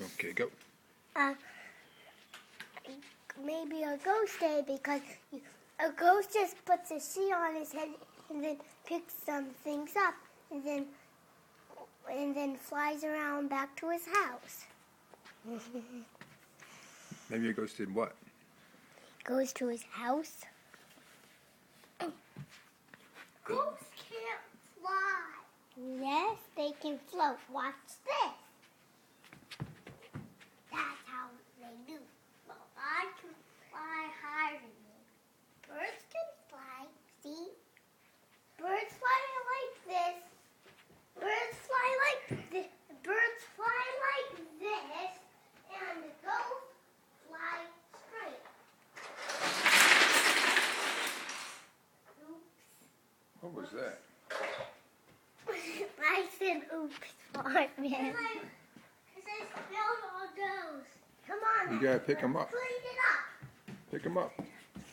Okay, go. Maybe a ghost day because a ghost just puts a sheet on his head and then picks some things up and then flies around back to his house. Maybe a ghost did what? Goes to his house. Ghosts can't fly. Yes, they can float. Watch this. That's how they do. Well, I can fly higher than you. Birds can fly. See? Birds fly like this. Birds fly like this. Birds fly like this. And the ghosts fly straight. Oops. What was that? I said oops, smart man. Because I smelled all those. Come on. You gotta pick them up. Clean it up. Pick them up.